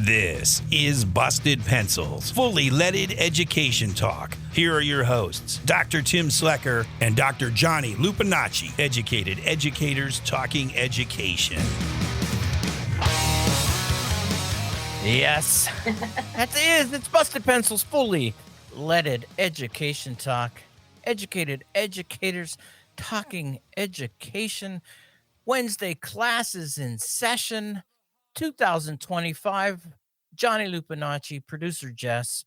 This is Busted Pencils, fully leaded education talk. Here are your hosts, Dr. Tim Slecker and Dr. Johnny Lupinacci, educated educators talking education. Yes, that is. It's Busted Pencils, fully leaded education talk. Educated educators talking education. Wednesday classes in session 2025. Johnny Lupinacci, producer Jess.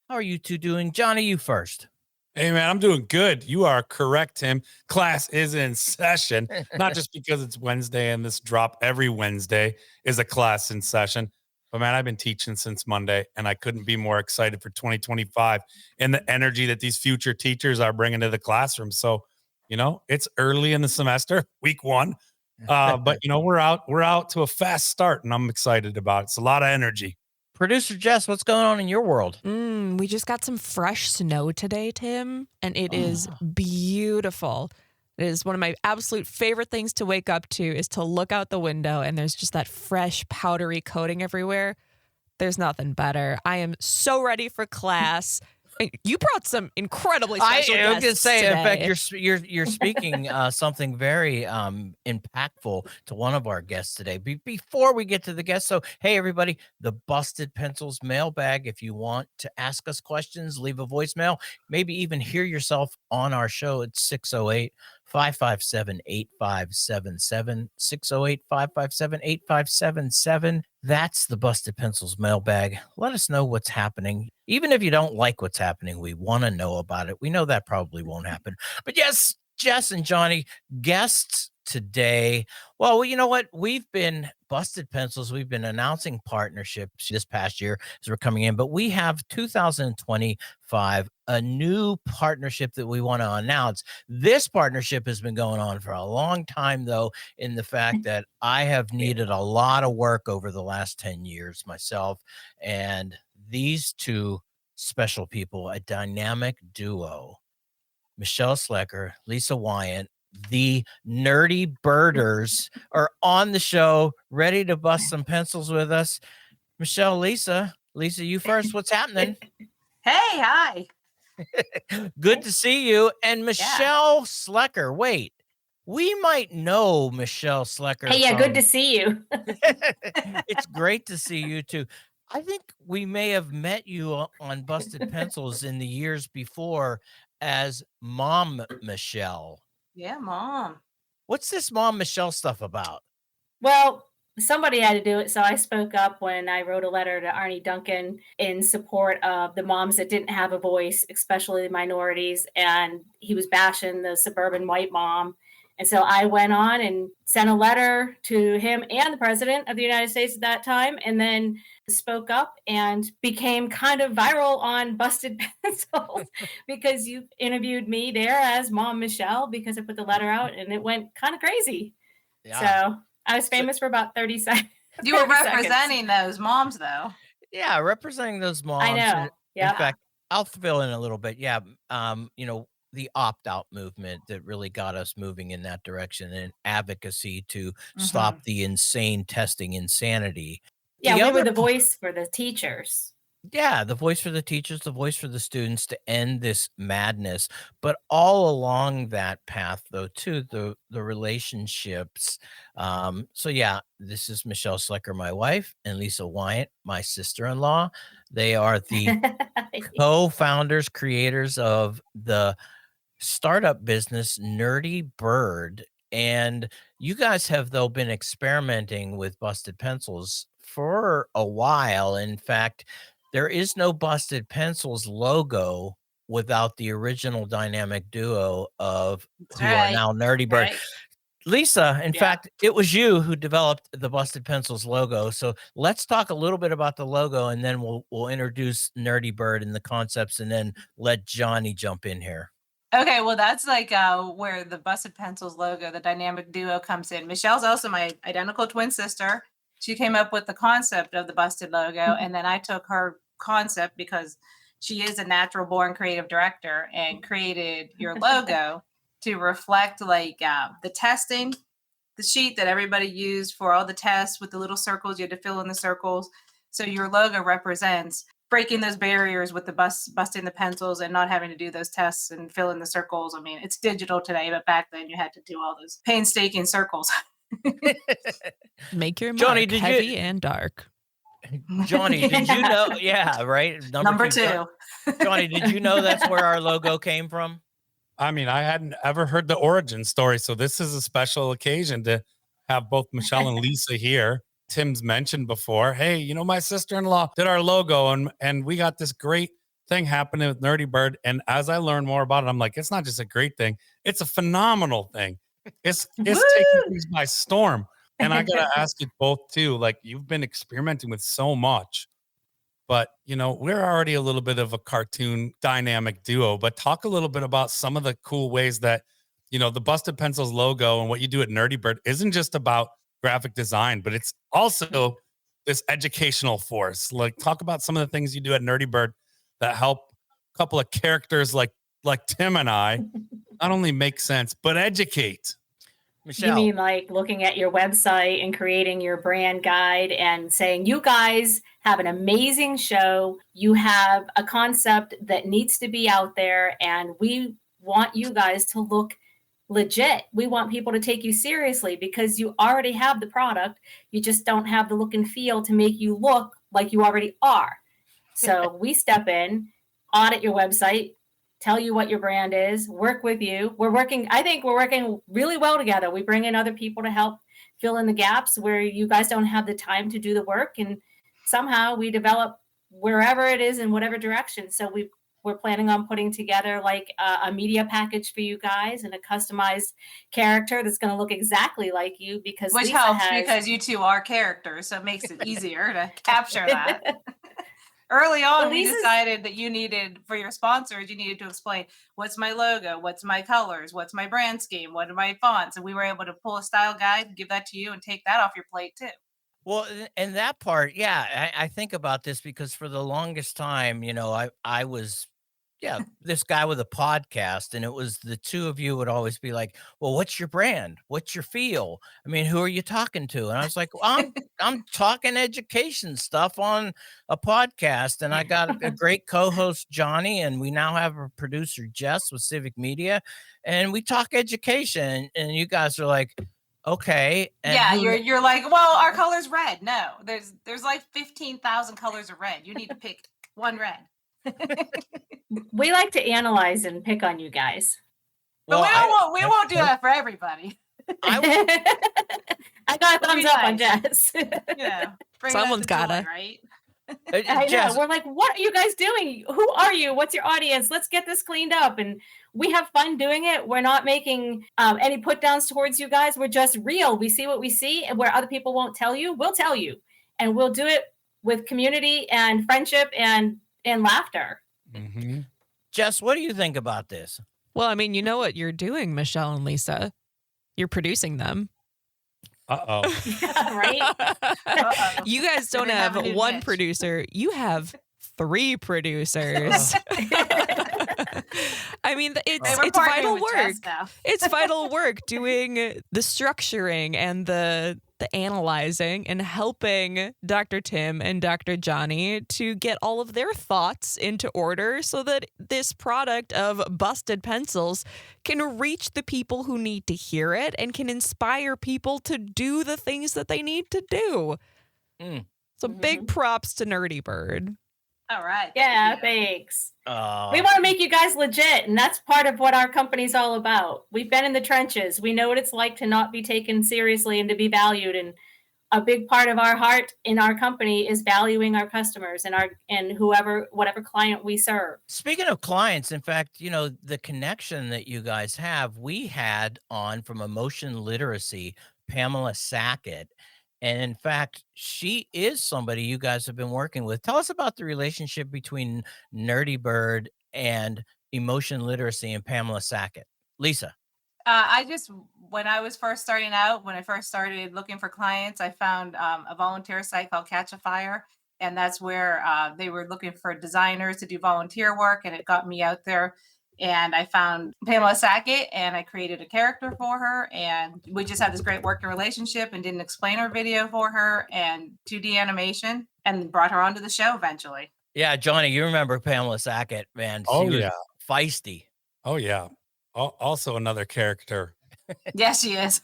How are you two doing? Johnny, you first. Hey, man, I'm doing good. You are correct, Tim. Class is in session, not just because it's Wednesday and this drop every Wednesday is a class in session. But, man, I've been teaching since Monday, and I couldn't be more excited for 2025 and the energy that these future teachers are bringing to the classroom. So, it's early in the semester, week one. But, we're out to a fast start, and I'm excited about it. It's a lot of energy. Producer Jess, what's going on in your world? We just got some fresh snow today, Tim, and it is beautiful. It is one of my absolute favorite things to wake up to is to look out the window and there's just that fresh, powdery coating everywhere. There's nothing better. I am so ready for class. You brought some incredibly special guests. I was going to say, today. in fact, you're speaking something very impactful to one of our guests today. Before we get to the guests, so hey everybody, the Busted Pencils mailbag. If you want to ask us questions, leave a voicemail, maybe even hear yourself on our show. It's 608-557-8577, 608-557-8577. That's the Busted Pencils mailbag. Let us know what's happening. Even if you don't like what's happening, we want to know about it. We know that probably won't happen. But yes, Jess and Johnny, guests today. Well, you know what? We've been Busted Pencils. We've been announcing partnerships this past year as we're coming in. But we have 2025, a new partnership that we want to announce. This partnership has been going on for a long time, though, in the fact that I have needed a lot of work over the last 10 years myself. And these two special people, a dynamic duo, Michelle Slecker, Lisa Wyant, the Nrdy Byrders, are on the show, ready to bust some pencils with us. Michelle, Lisa, you first. What's happening? Hey, hi. Good to see you. And Michelle Slecker, wait, we might know Michelle Slecker. Hey, yeah, good to see you. It's great to see you too. I think we may have met you on Busted Pencils in the years before as Mom Michelle. Yeah, Mom. What's this Mom Michelle stuff about? Well, somebody had to do it, so I spoke up when I wrote a letter to Arnie Duncan in support of the moms that didn't have a voice, especially the minorities, and he was bashing the suburban white mom. And so I went on and sent a letter to him and the president of the United States at that time, and then spoke up and became kind of viral on Busted Pencils because you interviewed me there as Mom Michelle because I put the letter out and it went kind of crazy. Yeah. So I was famous for about 30 seconds. You were representing those moms, though. Yeah, representing those moms. I know. Yeah. In fact, I'll fill in a little bit. Yeah. The opt-out movement that really got us moving in that direction and advocacy to stop the insane testing insanity. Yeah, we were the voice for the teachers. Yeah, the voice for the teachers, the voice for the students to end this madness. But all along that path, though, too, the relationships. So, yeah, this is Michelle Slecker, my wife, and Lisa Wyant, my sister-in-law. They are the co-founders, creators of the startup business Nrdy Byrd. And you guys have, though, been experimenting with Busted Pencils for a while. In fact, there is no Busted Pencils logo without the original dynamic duo of who are now Nrdy Byrd. Right. Lisa, in fact, it was you who developed the Busted Pencils logo. So let's talk a little bit about the logo, and then we'll introduce Nrdy Byrd and the concepts, and then let Johnny jump in here. Okay, well, that's like where the Busted Pencils logo, the dynamic duo, comes in. Michelle's also my identical twin sister. She came up with the concept of the Busted logo, and then I took her concept because she is a natural born creative director and created your logo to reflect like the testing, the sheet that everybody used for all the tests with the little circles. You had to fill in the circles. So your logo represents breaking those barriers with the busting the pencils and not having to do those tests and fill in the circles. I mean, it's digital today, but back then you had to do all those painstaking circles. Make your mark Johnny, did heavy you- and dark. Johnny, did you know? Yeah, right. Number two. Johnny, did you know that's where our logo came from? I mean, I hadn't ever heard the origin story, so this is a special occasion to have both Michelle and Lisa here. Tim's mentioned before, hey, you know, my sister-in-law did our logo, and we got this great thing happening with Nrdy Byrd. And as I learn more about it, I'm like, it's not just a great thing, it's a phenomenal thing. It's taking things by storm. And I gotta ask you both too, like, you've been experimenting with so much, but you know, we're already a little bit of a cartoon dynamic duo, but talk a little bit about some of the cool ways that, you know, the Busted Pencils logo and what you do at Nrdy Byrd isn't just about graphic design, but it's also this educational force. Like, talk about some of the things you do at Nrdy Byrd that help a couple of characters like Tim and I not only make sense, but educate. Michelle. You mean like looking at your website and creating your brand guide and saying, you guys have an amazing show. You have a concept that needs to be out there, and we want you guys to look legit. We want people to take you seriously because you already have the product. You just don't have the look and feel to make you look like you already are. So we step in, audit your website, tell you what your brand is, work with you. I think we're working really well together. We bring in other people to help fill in the gaps where you guys don't have the time to do the work. And somehow we develop wherever it is in whatever direction. So we're planning on putting together like a media package for you guys and a customized character that's going to look exactly like you, because Which Lisa helps has... because you two are characters, so it makes it easier to capture that. Early on, we decided that you needed, for your sponsors, you needed to explain, what's my logo, what's my colors, what's my brand scheme, what are my fonts, and we were able to pull a style guide, give that to you, and take that off your plate too. Well, and that part, yeah, I think about this because for the longest time, you know, I was, yeah, this guy with a podcast, and it was the two of you would always be like, well, what's your brand? What's your feel? I mean, who are you talking to? And I was like, well, I'm talking education stuff on a podcast, and I got a great co-host, Johnny, and we now have a producer, Jess, with Civic Media, and we talk education, and you guys are like, okay. And yeah, you're like, well, our color's red. No, there's like 15,000 colors of red. You need to pick one red. We like to analyze and pick on you guys. But we won't do that for everybody. I got a thumbs up on Jess. Yeah, someone's gotta, right? I know. We're like, what are you guys doing? Who are you? What's your audience? Let's get this cleaned up. And we have fun doing it. We're not making any put downs towards you guys. We're just real. We see what we see, and where other people won't tell you, we'll tell you. And we'll do it with community and friendship and laughter. Mm-hmm. Jess, what do you think about this? Well, I mean, you know what you're doing, Michelle and Lisa. You're producing them. Uh-oh. Yeah, right? Uh-oh. You guys don't have one producer. You have 3 producers. I mean, it's vital work. It's vital work doing the structuring and the analyzing and helping Dr. Tim and Dr. Johnny to get all of their thoughts into order so that this product of Busted Pencils can reach the people who need to hear it and can inspire people to do the things that they need to do. So big props to Nrdy Byrd. All right. Yeah, thanks. We want to make you guys legit, and that's part of what our company's all about. We've been in the trenches. We know what it's like to not be taken seriously and to be valued. And a big part of our heart in our company is valuing our customers and whatever client we serve. Speaking of clients, in fact, you know, the connection that you guys have, we had on from Emotion Literacy, Pamela Sackett. And in fact, she is somebody you guys have been working with. Tell us about the relationship between Nrdy Byrd and Emotion Literacy and Pamela Sackett. Lisa. When I was first starting out, when I first started looking for clients, I found a volunteer site called Catch a Fire. And that's where they were looking for designers to do volunteer work. And it got me out there And I found Pamela Sackett and I created a character for her. And we just had this great working relationship and did an explainer video for her and 2D animation and brought her onto the show eventually. Yeah, Johnny, you remember Pamela Sackett, man. She Oh, was yeah. feisty. Oh, yeah. Also another character. Yes, she is.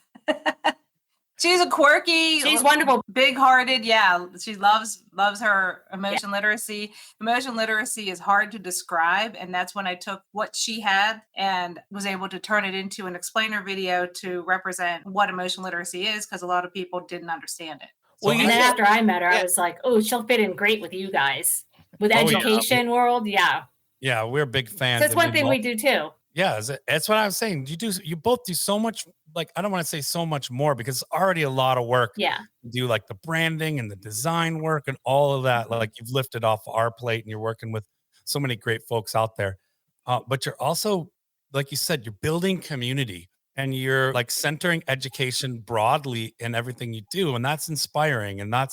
She's a quirky, She's wonderful. big-hearted. Yeah, she loves her emotion literacy. Emotion literacy is hard to describe, and that's when I took what she had and was able to turn it into an explainer video to represent what emotion literacy is, because a lot of people didn't understand it. Well, And you then said- after I met her, yeah. I was like, oh, she'll fit in great with you guys. With Oh, yeah. education world, yeah. Yeah, we're big fans. So that's and one thing we do too. Yeah, that's what I was saying. You both do so much, like, I don't want to say so much more because it's already a lot of work. Yeah. You do like the branding and the design work and all of that. Like you've lifted off our plate and you're working with so many great folks out there. But you're also, like you said, you're building community and you're like centering education broadly in everything you do. And that's inspiring. And I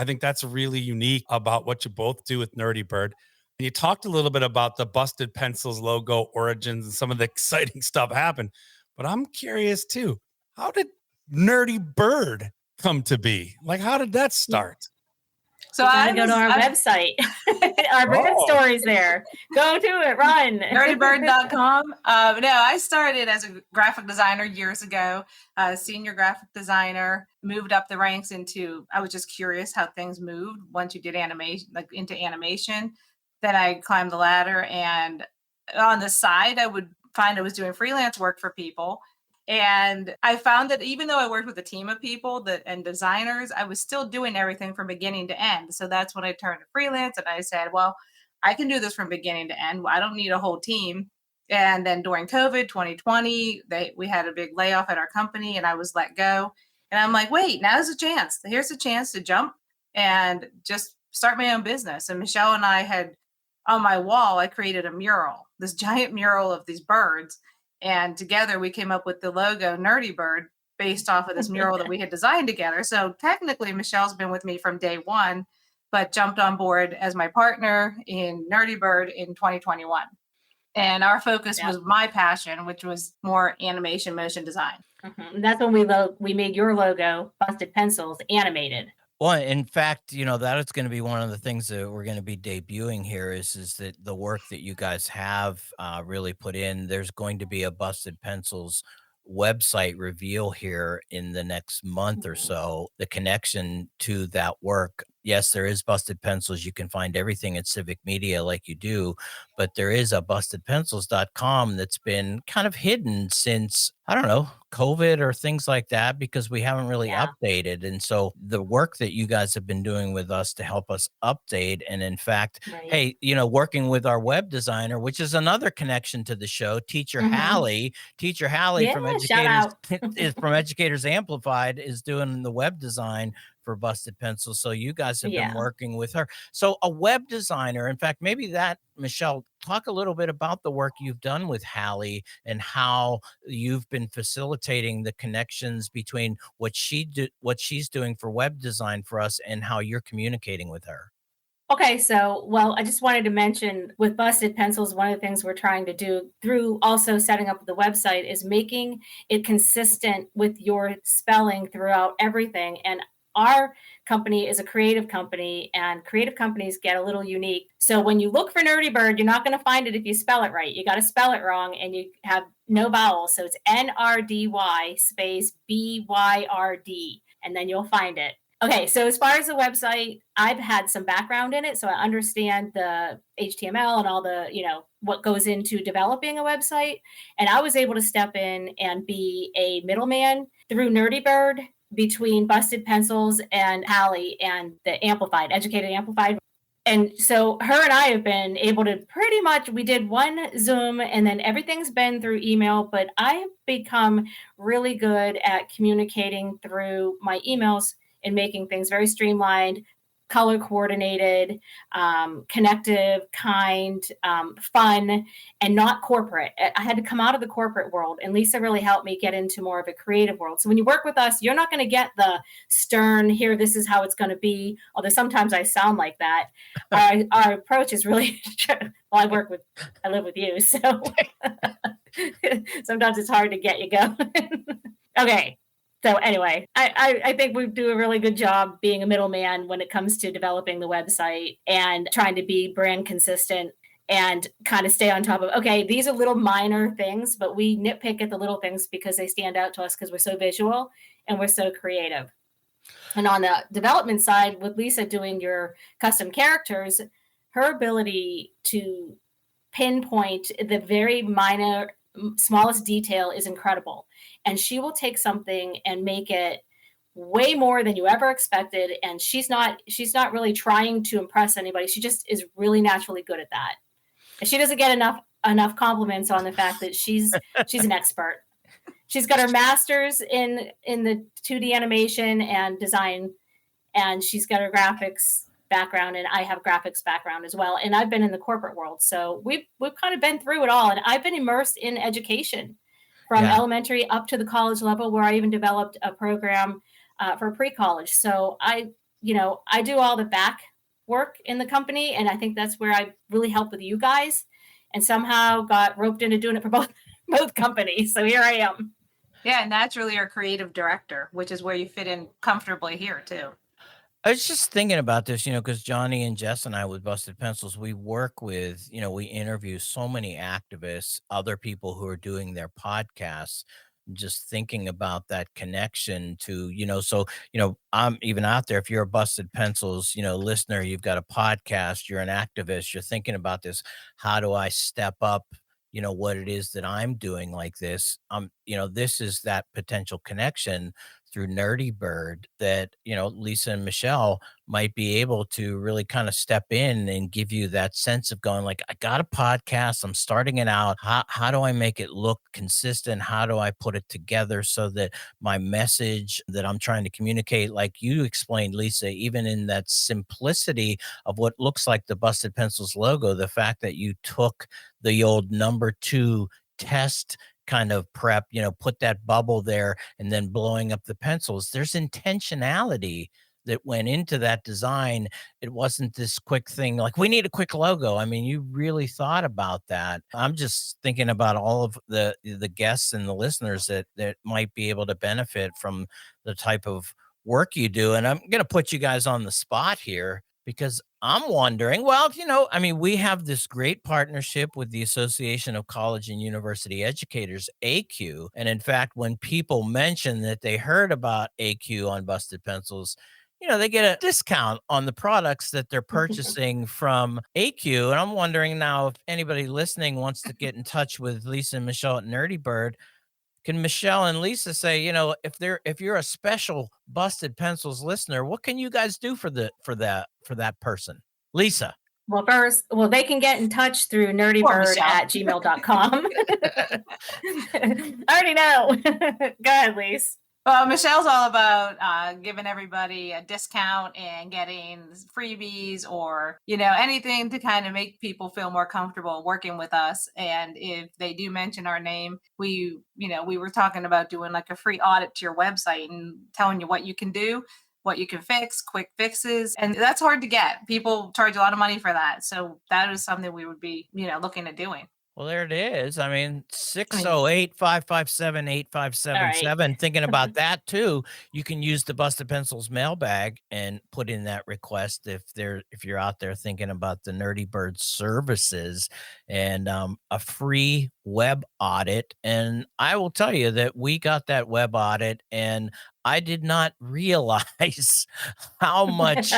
think that's really unique about what you both do with Nrdy Byrd. You talked a little bit about the BustED Pencils logo origins and some of the exciting stuff happened, but I'm curious too. How did Nrdy Byrd come to be? Like, how did that start? So I go to our website. Our brand story's there. Go to it. Run. Nrdybird.com. No, I started as a graphic designer years ago, senior graphic designer, moved up the ranks I was just curious how things moved once you did animation, like into animation. Then I climbed the ladder, and on the side, I would find I was doing freelance work for people. And I found that even though I worked with a team of people and designers, I was still doing everything from beginning to end. So that's when I turned to freelance, and I said, well, I can do this from beginning to end. I don't need a whole team. And then during COVID 2020, we had a big layoff at our company, and I was let go. And I'm like, wait, now's a chance. Here's a chance to jump and just start my own business. And Michelle and I had, on my wall, I created a mural, this giant mural of these birds. And together we came up with the logo Nrdy Byrd based off of this mural that we had designed together. So technically Michelle's been with me from day one, but jumped on board as my partner in Nrdy Byrd in 2021. And our focus was my passion, which was more animation, motion design. Mm-hmm. And that's when we made your logo, BustED Pencils, animated. Well, in fact, that is going to be one of the things that we're going to be debuting here is that the work that you guys have really put in. There's going to be a BustED Pencils website reveal here in the next month or so. The connection to that work. Yes, there is BustED Pencils. You can find everything at Civic Media like you do, but there is a BustEdPencils.com that's been kind of hidden since, I don't know, COVID or things like that, because we haven't really updated. And so the work that you guys have been doing with us to help us update, and in fact, hey, working with our web designer, which is another connection to the show, Teacher Hallie from Educators Amplified is doing the web design for BustED Pencils. So you guys have been working with her. So a web designer, in fact, maybe that, Michelle, talk a little bit about the work you've done with Hallie and how you've been facilitating the connections between what she's doing for web design for us and how you're communicating with her. Okay, so, well, I just wanted to mention with BustED Pencils, one of the things we're trying to do through also setting up the website is making it consistent with your spelling throughout everything. And our company is a creative company, and creative companies get a little unique. So when you look for Nrdy Byrd, you're not going to find it if you spell it right. You got to spell it wrong, and you have no vowels. So it's Nrdy space BYRD, and then you'll find it. Okay, so as far as the website, I've had some background in it, so I understand the HTML and all the, what goes into developing a website. And I was able to step in and be a middleman through Nrdy Byrd between BustED Pencils and Hallie and the Educated Amplified. And so her and I have been able to pretty much, we did one Zoom and then everything's been through email, but I have become really good at communicating through my emails and making things very streamlined, color coordinated, connective, kind, fun, and not corporate. I had to come out of the corporate world, and Lisa really helped me get into more of a creative world. So when you work with us, you're not going to get the stern, here, this is how it's going to be. Although sometimes I sound like that. Our approach is really, well, I live with you. So sometimes it's hard to get you going. Okay. So anyway, I think we do a really good job being a middleman when it comes to developing the website and trying to be brand consistent and kind of stay on top of, okay, these are little minor things, but we nitpick at the little things because they stand out to us because we're so visual and we're so creative. And on the development side, with Lisa doing your custom characters, her ability to pinpoint the very minor, smallest detail is incredible. And she will take something and make it way more than you ever expected. And she's not really trying to impress anybody. She just is really naturally good at that. And she doesn't get enough compliments on the fact that she's an expert. She's got her master's in the 2D animation and design, and she's got her graphics background, and I have graphics background as well. And I've been in the corporate world, so we've kind of been through it all. And I've been immersed in education from elementary up to the college level, where I even developed a program for pre-college. So I do all the back work in the company, and I think that's where I really help with you guys, and somehow got roped into doing it for both companies. So here I am. Yeah, naturally our creative director, which is where you fit in comfortably here too. I was just thinking about this, because Johnny and Jess and I with Busted Pencils, we work with, we interview so many activists, other people who are doing their podcasts, just thinking about that connection to, so, I'm even out there. If you're a Busted Pencils, listener, you've got a podcast, you're an activist, you're thinking about this. How do I step up? What it is that I'm doing like this. This is that potential connection through Nrdy Byrd that, Lisa and Michelle might be able to really kind of step in and give you that sense of going like, I got a podcast, I'm starting it out. How do I make it look consistent? How do I put it together so that my message that I'm trying to communicate, like you explained, Lisa, even in that simplicity of what looks like the Busted Pencils logo, the fact that you took the old number 2 test kind of prep, put that bubble there and then blowing up the pencils. There's intentionality that went into that design. It wasn't this quick thing like, we need a quick logo. I mean, you really thought about that. I'm just thinking about all of the guests and the listeners that might be able to benefit from the type of work you do. And I'm going to put you guys on the spot here, because I'm wondering, well, we have this great partnership with the Association of College and University Educators, AQ. And in fact, when people mention that they heard about AQ on Busted Pencils, they get a discount on the products that they're purchasing from AQ. And I'm wondering now, if anybody listening wants to get in touch with Lisa and Michelle at Nrdy Byrd, can Michelle and Lisa say, if you're a special Busted Pencils listener, what can you guys do for that person? Lisa. Well, first, they can get in touch through nrdybird@gmail.com. I already know. Go ahead, Lisa. Well, Michelle's all about giving everybody a discount and getting freebies or, anything to kind of make people feel more comfortable working with us. And if they do mention our name, we were talking about doing like a free audit to your website and telling you what you can do, what you can fix, quick fixes. And that's hard to get. People charge a lot of money for that. So that is something we would be, looking at doing. Well, there it is. 608-557-8577. Right. Thinking about that too, you can use the Busted Pencils mailbag and put in that request if you're out there thinking about the Nrdy Byrd services and a free web audit. And I will tell you that we got that web audit, and I did not realize how much.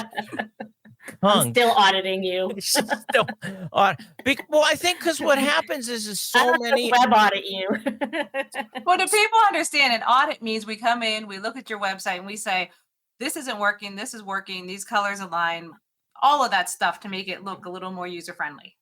I'm still auditing you. Well, I think because what happens is so many web audit you. Well, do people understand an audit means we come in, we look at your website, and we say, this isn't working, this is working, these colors align, all of that stuff to make it look a little more user friendly.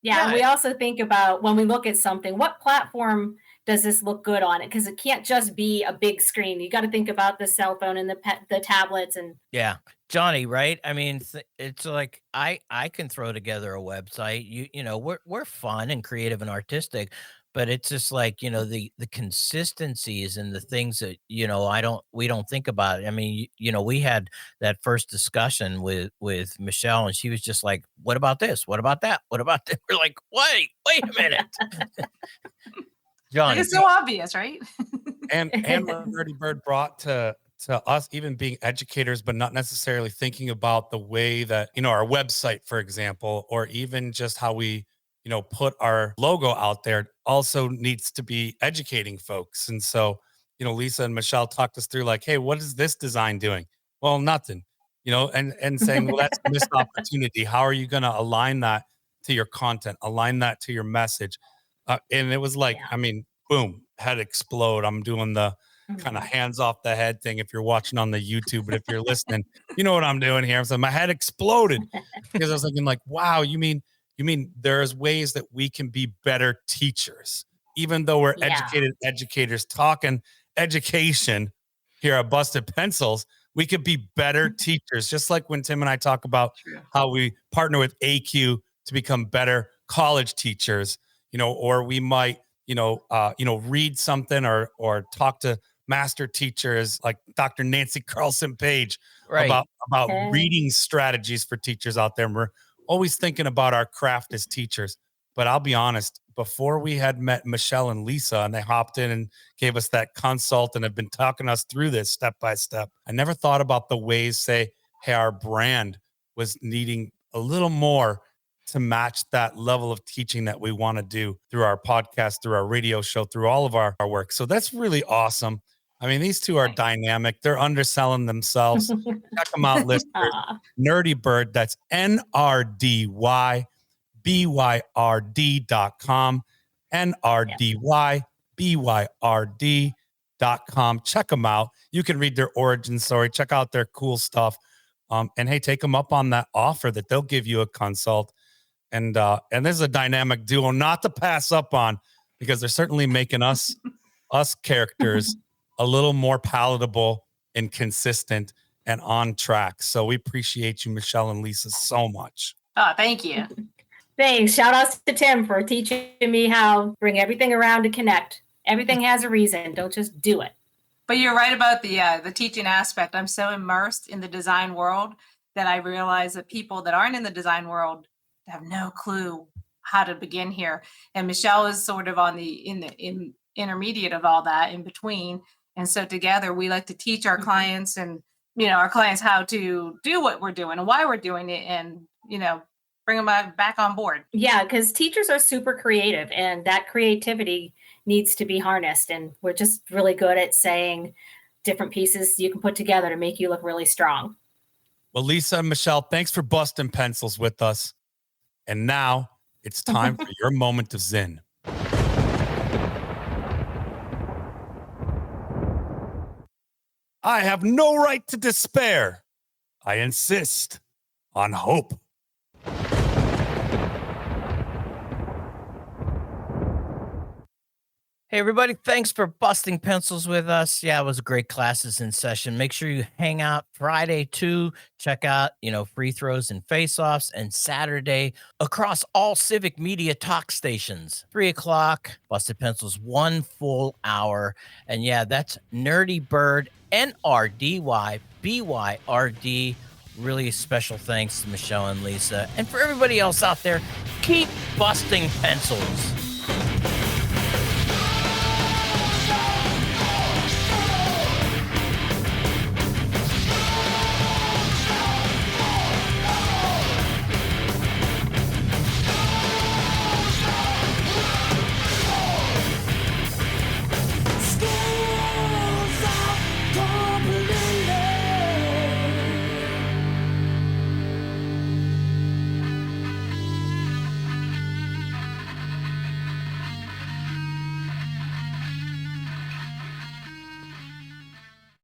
Yeah, and we also think about when we look at something, what platform does this look good on it? Because it can't just be a big screen. You got to think about the cell phone and the tablets and Yeah. Johnny, right? I mean, it's like I can throw together a website. You know, we're fun and creative and artistic, but it's just like, the consistencies and the things that, we don't think about. I mean, we had that first discussion with Michelle, and she was just like, "What about this? What about that? What about that?" We're like, "Wait a minute." Like, Johnny. it's so obvious, right? And what Nrdy Byrd brought to us, even being educators, but not necessarily thinking about the way that, our website, for example, or even just how we, put our logo out there, also needs to be educating folks. And so, Lisa and Michelle talked us through like, hey, what is this design doing? Well, nothing, and saying, well, that's a missed opportunity. How are you going to align that to your content, align that to your message? And it was like, Yeah. I mean, boom, head explode. I'm doing the kind of hands off the head thing if you're watching on the YouTube, but if you're listening, you know what I'm doing here. So my head exploded because I was thinking like, wow, you mean there's ways that we can be better teachers, even though we're educated educators talking education here at Busted Pencils. We could be better teachers, just like when Tim and I talk about how we partner with AQ to become better college teachers, or we might, read something or talk to master teachers like Dr. Nancy Carlson Page Right. about reading strategies for teachers out there. And we're always thinking about our craft as teachers. But I'll be honest, before we had met Michelle and Lisa and they hopped in and gave us that consult and have been talking us through this step by step, I never thought about the ways, say, hey, our brand was needing a little more to match that level of teaching that we want to do through our podcast, through our radio show, through all of our work. So that's really awesome. I mean, these two are dynamic. They're underselling themselves. Check them out, listeners. Nrdy Byrd, that's NRDYBYRD.com. NRDYBYRD.com. Check them out. You can read their origin story, check out their cool stuff. And hey, take them up on that offer that they'll give you a consult. And this is a dynamic duo not to pass up on, because they're certainly making us characters a little more palatable and consistent and on track. So we appreciate you, Michelle and Lisa, so much. Oh, thank you. Thanks. Shout outs to Tim for teaching me how to bring everything around to connect. Everything has a reason. Don't just do it. But you're right about the teaching aspect. I'm so immersed in the design world that I realize that people that aren't in the design world have no clue how to begin here. And Michelle is sort of on the intermediate of all that in between. And so together we like to teach our clients and, our clients how to do what we're doing and why we're doing it and, bring them back on board. Yeah, because teachers are super creative and that creativity needs to be harnessed. And we're just really good at saying different pieces you can put together to make you look really strong. Well, Lisa and Michelle, thanks for busting pencils with us. And now it's time for your moment of zen. I have no right to despair. I insist on hope. Hey, everybody. Thanks for busting pencils with us. Yeah, it was a great classes in session. Make sure you hang out Friday, too. Check out, free throws and face-offs. And Saturday across all Civic Media talk stations. 3 o'clock, Busted Pencils, 1 full hour. And yeah, that's Nrdy Byrd, NRDYBYRD. Really special thanks to Michelle and Lisa. And for everybody else out there, keep busting pencils.